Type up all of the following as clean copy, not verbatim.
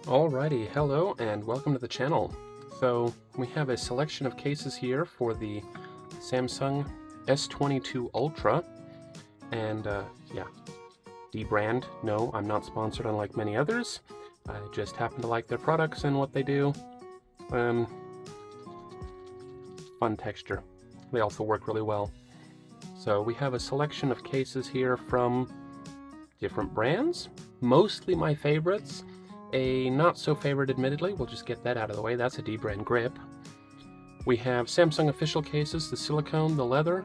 Alrighty, hello and welcome to the channel. So we have a selection of cases here for the Samsung S22 Ultra, and yeah, dBrand. No, I'm not sponsored unlike many others. I just happen to like their products and what they do. Fun texture. They also work really well. So we have a selection of cases here from different brands, mostly my favorites. A not so favorite, admittedly, we'll just get that out of the way. That's a dBrand grip. We have Samsung official cases, the silicone, the leather.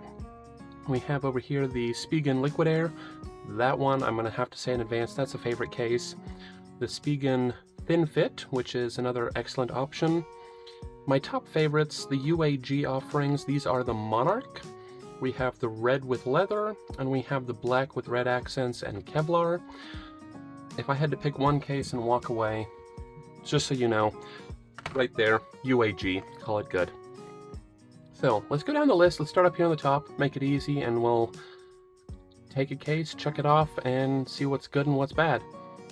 We have over here the Spigen Liquid Air. That one, I'm going to have to say in advance, that's a favorite case. The Spigen Thin Fit, which is another excellent option. My top favorites, the UAG offerings, these are the Monarch. We have the red with leather, and we have the black with red accents and Kevlar. If I had to pick one case and walk away, just so you know, right there, UAG, call it good. So let's go down the list. Let's start up here on the top, make it easy, and we'll take a case, check it off, and see what's good and what's bad.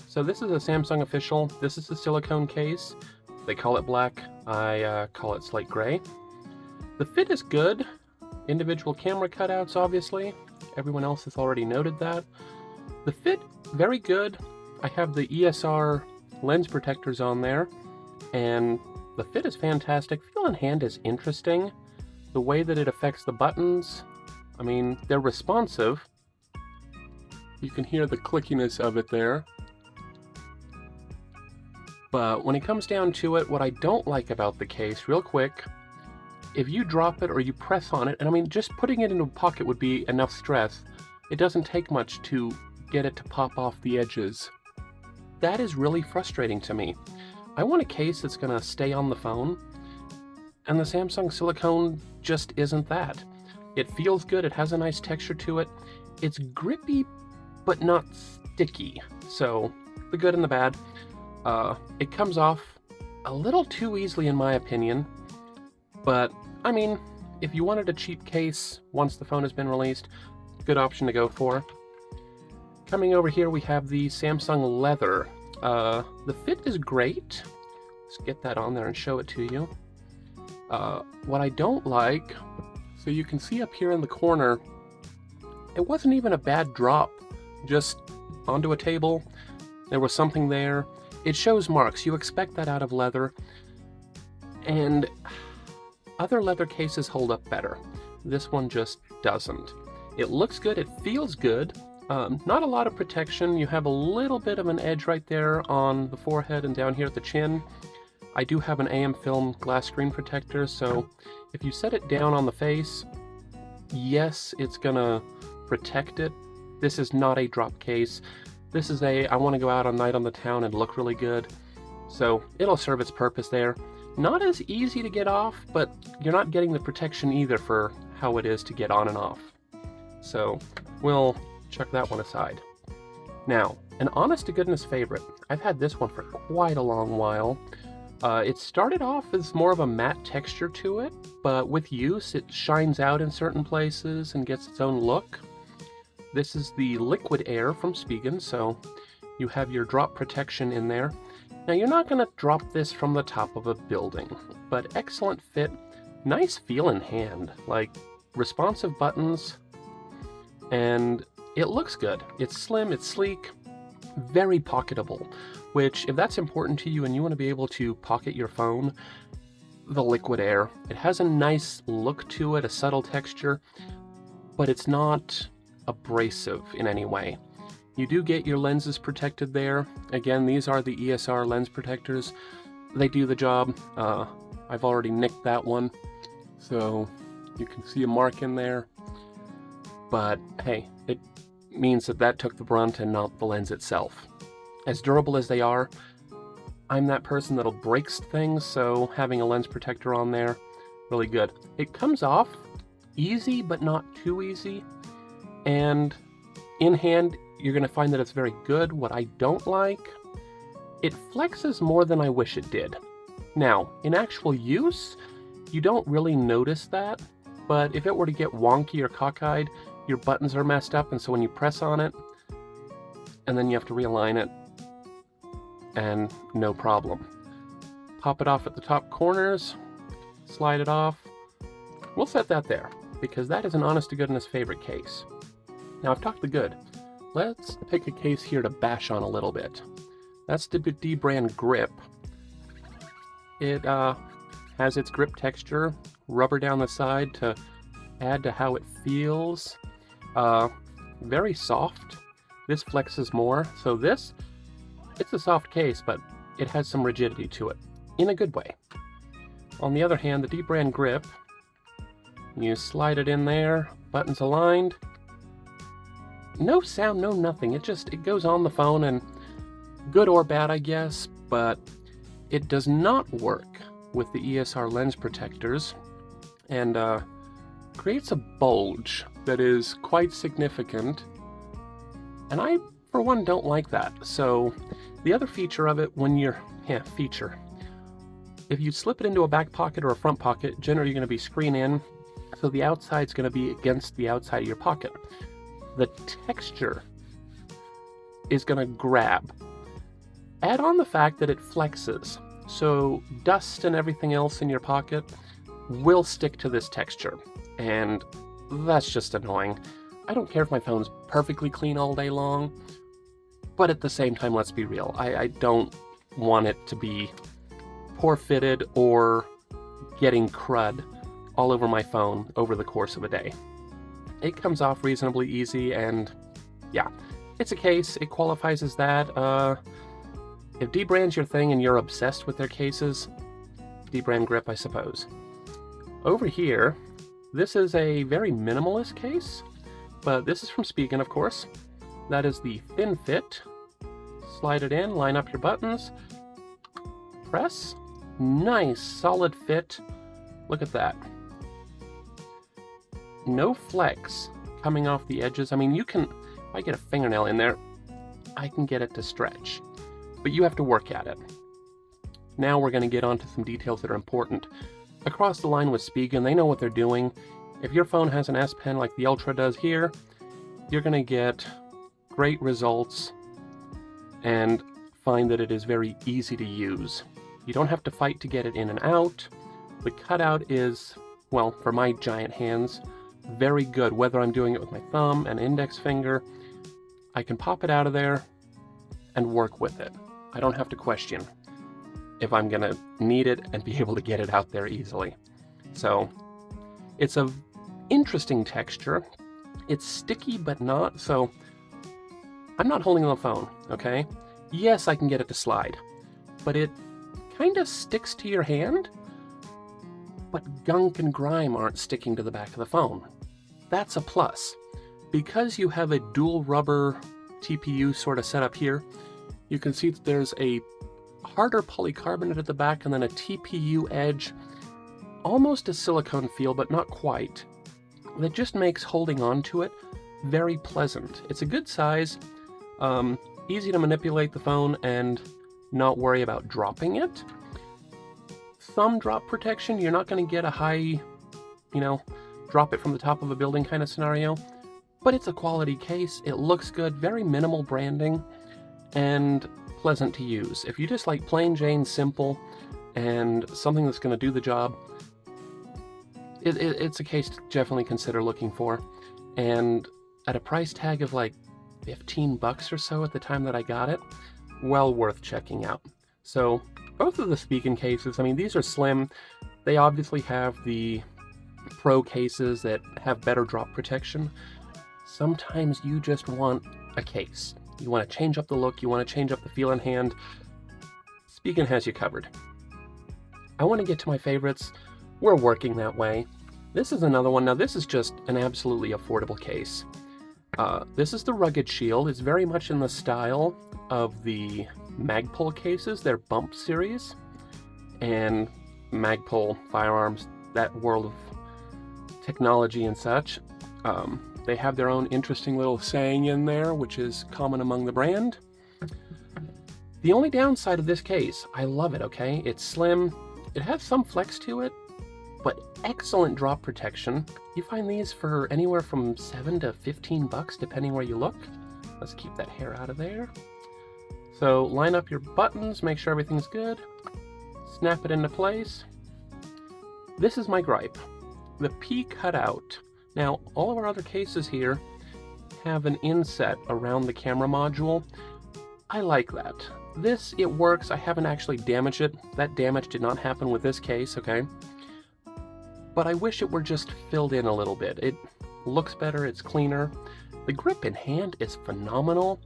So this is a Samsung official. This is the silicone case. They call it black. I call it slate gray. The fit is good. Individual camera cutouts, obviously. Everyone else has already noted that. The fit, very good. I have the ESR lens protectors on there, and the fit is fantastic. Feel in hand is interesting. The way that it affects the buttons, I mean, they're responsive. You can hear the clickiness of it there. But when it comes down to it, what I don't like about the case, real quick, if you drop it or you press on it, and I mean, just putting it into a pocket would be enough stress. It doesn't take much to get it to pop off the edges. That is really frustrating to me. I want a case that's going to stay on the phone, and the Samsung silicone just isn't that. It feels good, it has a nice texture to it. It's grippy, but not sticky. So, the good and the bad. It comes off a little too easily in my opinion, but I mean, if you wanted a cheap case once the phone has been released, good option to go for. Coming over here, we have the Samsung leather. The fit is great. Let's get that on there and show it to you. What I don't like, so you can see up here in the corner, it wasn't even a bad drop. Just onto a table, there was something there. It shows marks. You expect that out of leather. And other leather cases hold up better. This one just doesn't. It looks good, it feels good. Not a lot of protection. You have a little bit of an edge right there on the forehead and down here at the chin. I do have an AM film glass screen protector, so if you set it down on the face, yes, it's gonna protect it. This is not a drop case. This is a, I want to go out on night on the town and look really good. So it'll serve its purpose there. Not as easy to get off, but you're not getting the protection either for how it is to get on and off. So we'll chuck that one aside. Now, an honest to goodness favorite. I've had this one for quite a long while. It started off as more of a matte texture to it, but with use it shines out in certain places and gets its own look. This is the Liquid Air from Spigen, so you have your drop protection in there. Now you're not going to drop this from the top of a building, but excellent fit, nice feel in hand, like responsive buttons, and it looks good. It's slim, it's sleek, very pocketable, which if that's important to you and you want to be able to pocket your phone, the Liquid Air. It has a nice look to it, a subtle texture, but it's not abrasive in any way. You do get your lenses protected there. Again, these are the ESR lens protectors. They do the job. I've already nicked that one, so you can see a mark in there. But hey, it means that took the brunt and not the lens itself. As durable as they are, I'm that person that'll break things, so having a lens protector on there, really good. It comes off easy, but not too easy. And in hand, you're going to find that it's very good. What I don't like, it flexes more than I wish it did. Now, in actual use, you don't really notice that, but if it were to get wonky or cockeyed, your buttons are messed up, and so when you press on it, and then you have to realign it, and no problem. Pop it off at the top corners, slide it off. We'll set that there, because that is an honest-to-goodness favorite case. Now I've talked the good. Let's pick a case here to bash on a little bit. That's the dBrand grip. It has its grip texture, rubber down the side to add to how it feels. Very soft. This flexes more. So it's a soft case, but it has some rigidity to it, in a good way. On the other hand, the dBrand grip, you slide it in there, buttons aligned. No sound, no nothing. It goes on the phone, and good or bad, I guess, but it does not work with the ESR lens protectors, and creates a bulge that is quite significant, and I, for one, don't like that. So the other feature of it, if you slip it into a back pocket or a front pocket, generally you're going to be screen in, so the outside's going to be against the outside of your pocket. The texture is going to grab. Add on the fact that it flexes, so dust and everything else in your pocket will stick to this texture, and that's just annoying. I don't care if my phone's perfectly clean all day long, but at the same time, let's be real, I don't want it to be poor fitted or getting crud all over my phone over the course of a day. It comes off reasonably easy, and yeah, it's a case, it qualifies as that. If dBrand's your thing and you're obsessed with their cases, dBrand grip, I suppose. Over here, this is a very minimalist case, but this is from Spigen, of course. That is the Thin Fit. Slide it in, line up your buttons, press. Nice, solid fit. Look at that. No flex coming off the edges. I mean, if I get a fingernail in there, I can get it to stretch, but you have to work at it. Now we're going to get onto some details that are important. Across the line with Spigen, they know what they're doing. If your phone has an S Pen like the Ultra does here, you're going to get great results and find that it is very easy to use. You don't have to fight to get it in and out. The cutout is, well, for my giant hands, very good. Whether I'm doing it with my thumb and index finger, I can pop it out of there and work with it. I don't have to question if I'm gonna need it and be able to get it out there easily. So it's a interesting texture. It's sticky but not, so I'm not holding the phone, okay? Yes, I can get it to slide, but it kind of sticks to your hand, but gunk and grime aren't sticking to the back of the phone. That's a plus. Because you have a dual rubber TPU sort of setup here, you can see that there's a harder polycarbonate at the back and then a TPU edge, almost a silicone feel, but not quite. That just makes holding on to it very pleasant. It's a good size, easy to manipulate the phone and not worry about dropping it. Thumb drop protection, you're not going to get a high, drop it from the top of a building kind of scenario, but it's a quality case. It looks good, very minimal branding, and pleasant to use. If you just like plain Jane simple and something that's going to do the job, it's a case to definitely consider looking for. And at a price tag of like $15 or so at the time that I got it, well worth checking out. So both of the Spigen cases, I mean, these are slim. They obviously have the Pro cases that have better drop protection. Sometimes you just want a case. You want to change up the look, you want to change up the feel in hand. Spigen has you covered. I want to get to my favorites. We're working that way. This is another one. Now this is just an absolutely affordable case. This is the Rugged Shield. It's very much in the style of the Magpul cases, their Bump series. And Magpul firearms, that world of technology and such. They have their own interesting little saying in there, which is common among the brand. The only downside of this case, I love it, okay? It's slim, it has some flex to it, but excellent drop protection. You find these for anywhere from $7 to $15, depending where you look. Let's keep that hair out of there. So line up your buttons, make sure everything's good, snap it into place. This is my gripe, the P cutout. Now, all of our other cases here have an inset around the camera module. I like that. This, it works. I haven't actually damaged it. That damage did not happen with this case, okay? But I wish it were just filled in a little bit. It looks better, it's cleaner. The grip in hand is phenomenal.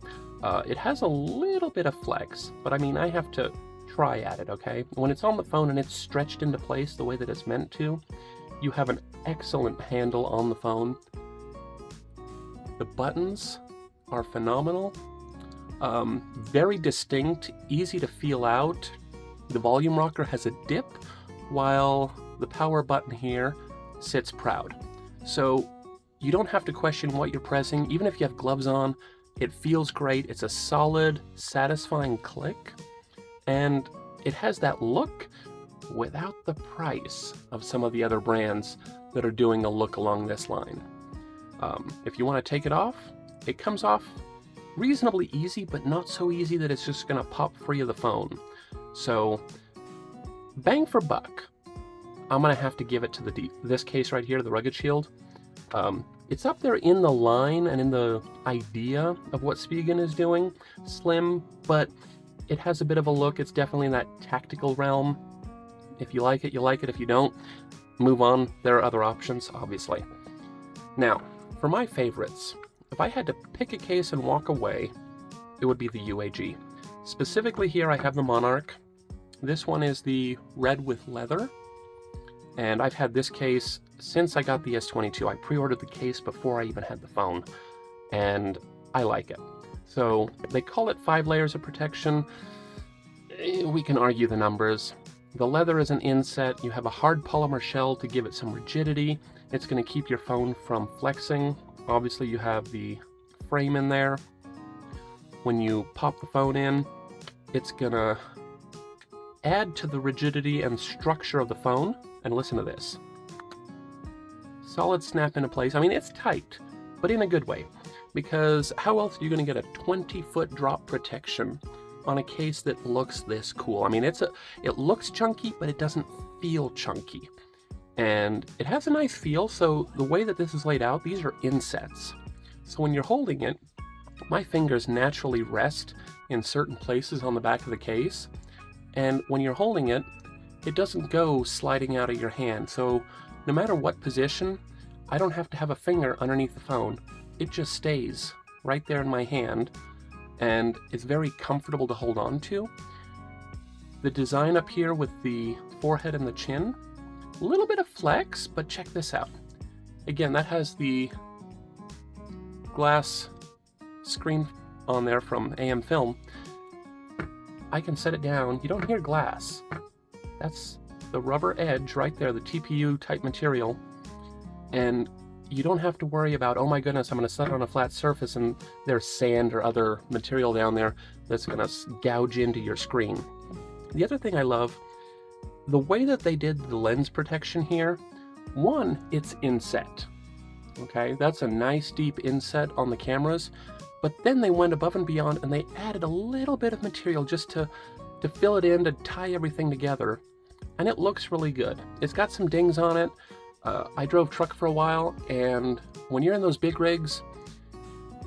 It has a little bit of flex, but I mean, I have to try at it, okay? When it's on the phone and it's stretched into place the way that it's meant to, you have an excellent handle on the phone. The buttons are phenomenal. Very distinct, easy to feel out. The volume rocker has a dip, while the power button here sits proud. So you don't have to question what you're pressing. Even if you have gloves on, it feels great. It's a solid, satisfying click, and it has that look without the price of some of the other brands that are doing a look along this line. If you want to take it off, it comes off reasonably easy, but not so easy that it's just going to pop free of the phone. So, bang for buck, I'm going to have to give it to this case right here, the Rugged Shield. It's up there in the line and in the idea of what Spigen is doing. Slim, but it has a bit of a look. It's definitely in that tactical realm. If you like it, you like it. If you don't, move on. There are other options, obviously. Now, for my favorites, if I had to pick a case and walk away, it would be the UAG. Specifically here, I have the Monarch. This one is the red with leather. And I've had this case since I got the S22. I pre-ordered the case before I even had the phone, and I like it. So they call it 5 layers of protection. We can argue the numbers. The leather is an inset. You have a hard polymer shell to give it some rigidity. It's going to keep your phone from flexing. Obviously you have the frame in there. When you pop the phone in, it's going to add to the rigidity and structure of the phone. And listen to this. Solid snap into place. I mean, it's tight, but in a good way. Because how else are you going to get a 20-foot drop protection on a case that looks this cool? I mean, it looks chunky, but it doesn't feel chunky. And it has a nice feel, so the way that this is laid out, these are insets. So when you're holding it, my fingers naturally rest in certain places on the back of the case. And when you're holding it, it doesn't go sliding out of your hand. So no matter what position, I don't have to have a finger underneath the phone. It just stays right there in my hand, and it's very comfortable to hold on to. The design up here with the forehead and the chin, a little bit of flex, but check this out. Again, that has the glass screen on there from AM Film. I can set it down. You don't hear glass. That's the rubber edge right there, the TPU type material. And you don't have to worry about, oh my goodness, I'm going to set it on a flat surface and there's sand or other material down there that's going to gouge into your screen. The other thing I love, the way that they did the lens protection here, one, it's inset. Okay, that's a nice deep inset on the cameras, but then they went above and beyond and they added a little bit of material just to fill it in, to tie everything together, and it looks really good. It's got some dings on it. I drove truck for a while, and when you're in those big rigs,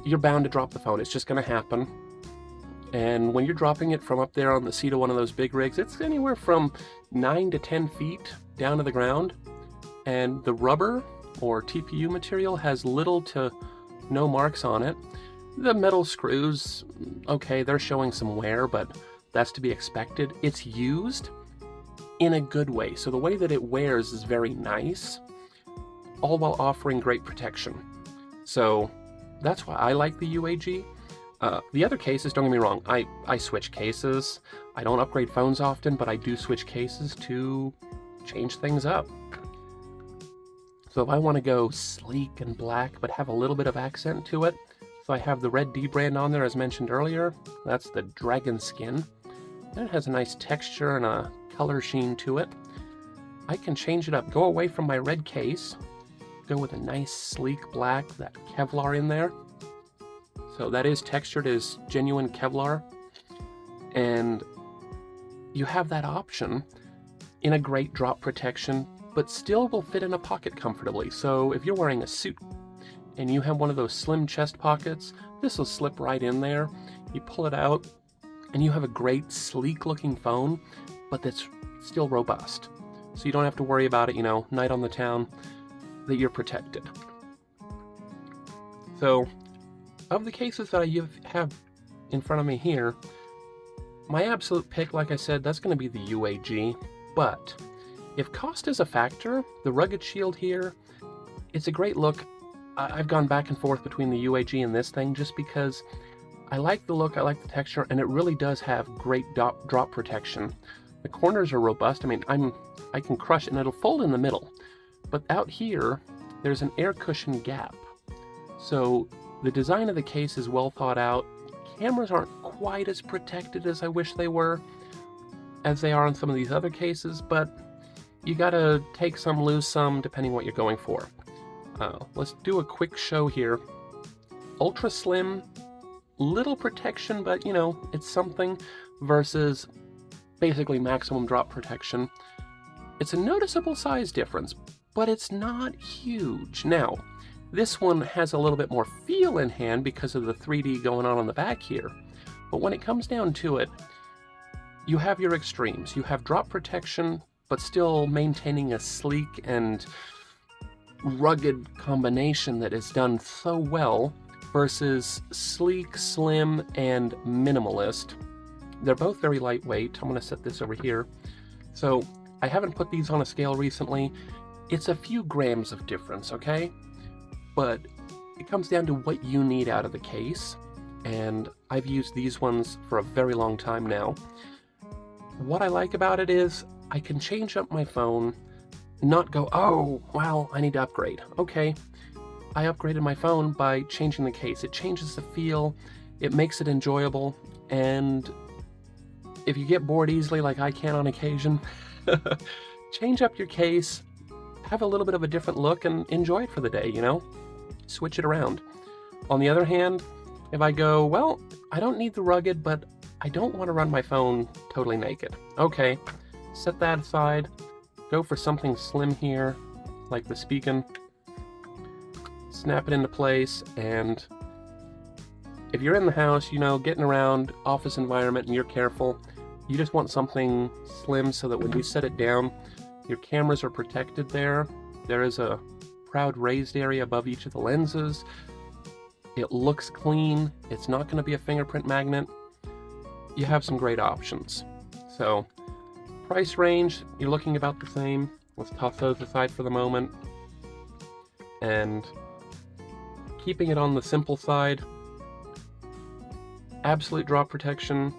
you're bound to drop the phone. It's just going to happen. And when you're dropping it from up there on the seat of one of those big rigs, it's anywhere from 9 to 10 feet down to the ground. And the rubber or TPU material has little to no marks on it. The metal screws, okay, they're showing some wear, but that's to be expected. It's used in a good way. So the way that it wears is very nice, all while offering great protection. So that's why I like the UAG. The other cases, don't get me wrong, I switch cases. I don't upgrade phones often, but I do switch cases to change things up. So if I want to go sleek and black, but have a little bit of accent to it, so I have the red dBrand on there, as mentioned earlier. That's the dragon skin. And it has a nice texture and a color sheen to it. I can change it up, go away from my red case, go with a nice sleek black, that Kevlar in there. So that is textured as genuine Kevlar. And you have that option in a great drop protection, but still will fit in a pocket comfortably. So if you're wearing a suit and you have one of those slim chest pockets, this will slip right in there. You pull it out and you have a great sleek looking phone, but that's still robust. So you don't have to worry about it, you know, night on the town, that you're protected. So of the cases that I have in front of me here, my absolute pick, like I said, that's going to be the UAG. But if cost is a factor, the Rugged Shield here, it's a great look. I've gone back and forth between the UAG and this thing just because I like the look, I like the texture, and it really does have great drop protection. The corners are robust. I mean, I can crush it and it'll fold in the middle. But out here, there's an air cushion gap. So the design of the case is well thought out. Cameras aren't quite as protected as I wish they were, as they are on some of these other cases, but you gotta take some, lose some, depending what you're going for. Let's do a quick show here. Ultra slim, little protection, but you know, it's something, versus basically maximum drop protection. It's a noticeable size difference, but it's not huge. Now, this one has a little bit more feel in hand because of the 3D going on the back here. But when it comes down to it, you have your extremes. You have drop protection, but still maintaining a sleek and rugged combination that is done so well, versus sleek, slim, and minimalist. They're both very lightweight. I'm going to set this over here. So I haven't put these on a scale recently. It's a few grams of difference, okay? But it comes down to what you need out of the case, and I've used these ones for a very long time now. What I like about it is I can change up my phone, not go, oh, well, I need to upgrade. Okay, I upgraded my phone by changing the case. It changes the feel, it makes it enjoyable, and if you get bored easily like I can on occasion, change up your case, have a little bit of a different look, and enjoy it for the day, you know? Switch it around. On the other hand, if I go, well, I don't need the rugged, but I don't want to run my phone totally naked. Okay, set that aside. Go for something slim here, like the Spigen. Snap it into place, and if you're in the house, you know, getting around, office environment, and you're careful, you just want something slim so that when you set it down, your cameras are protected there. There is a proud raised area above each of the lenses. It looks clean. It's not going to be a fingerprint magnet. You have some great options. So, price range, you're looking about the same. Let's toss those aside for the moment. And keeping it on the simple side, absolute drop protection,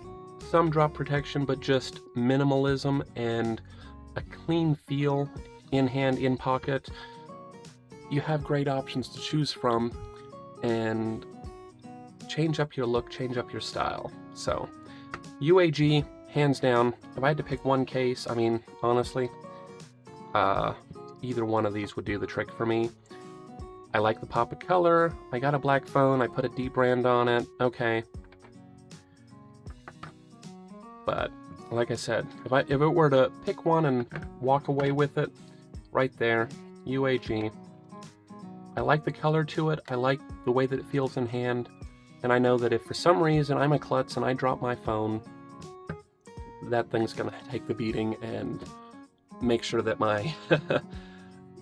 some drop protection, but just minimalism and a clean feel in hand, in pocket. You have great options to choose from, and change up your look, change up your style. So, UAG, hands down. If I had to pick one case, I mean, honestly, either one of these would do the trick for me. I like the pop of color. I got a black phone. I put a dBrand on it. Okay. But like I said, if it were to pick one and walk away with it, right there, UAG. I like the color to it. I like the way that it feels in hand. And I know that if for some reason I'm a klutz and I drop my phone, that thing's gonna take the beating and make sure that my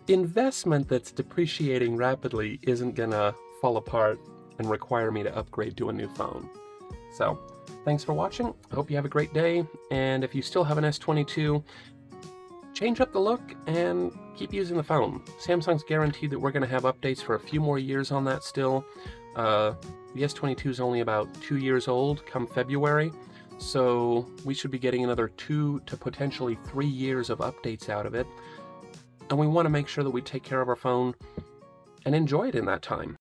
investment that's depreciating rapidly isn't gonna fall apart and require me to upgrade to a new phone. So, thanks for watching. I hope you have a great day. And if you still have an S22, change up the look and keep using the phone. Samsung's guaranteed that we're going to have updates for a few more years on that still. The S22 is only about 2 years old come February, so we should be getting another 2 to potentially 3 years of updates out of it. And we want to make sure that we take care of our phone and enjoy it in that time.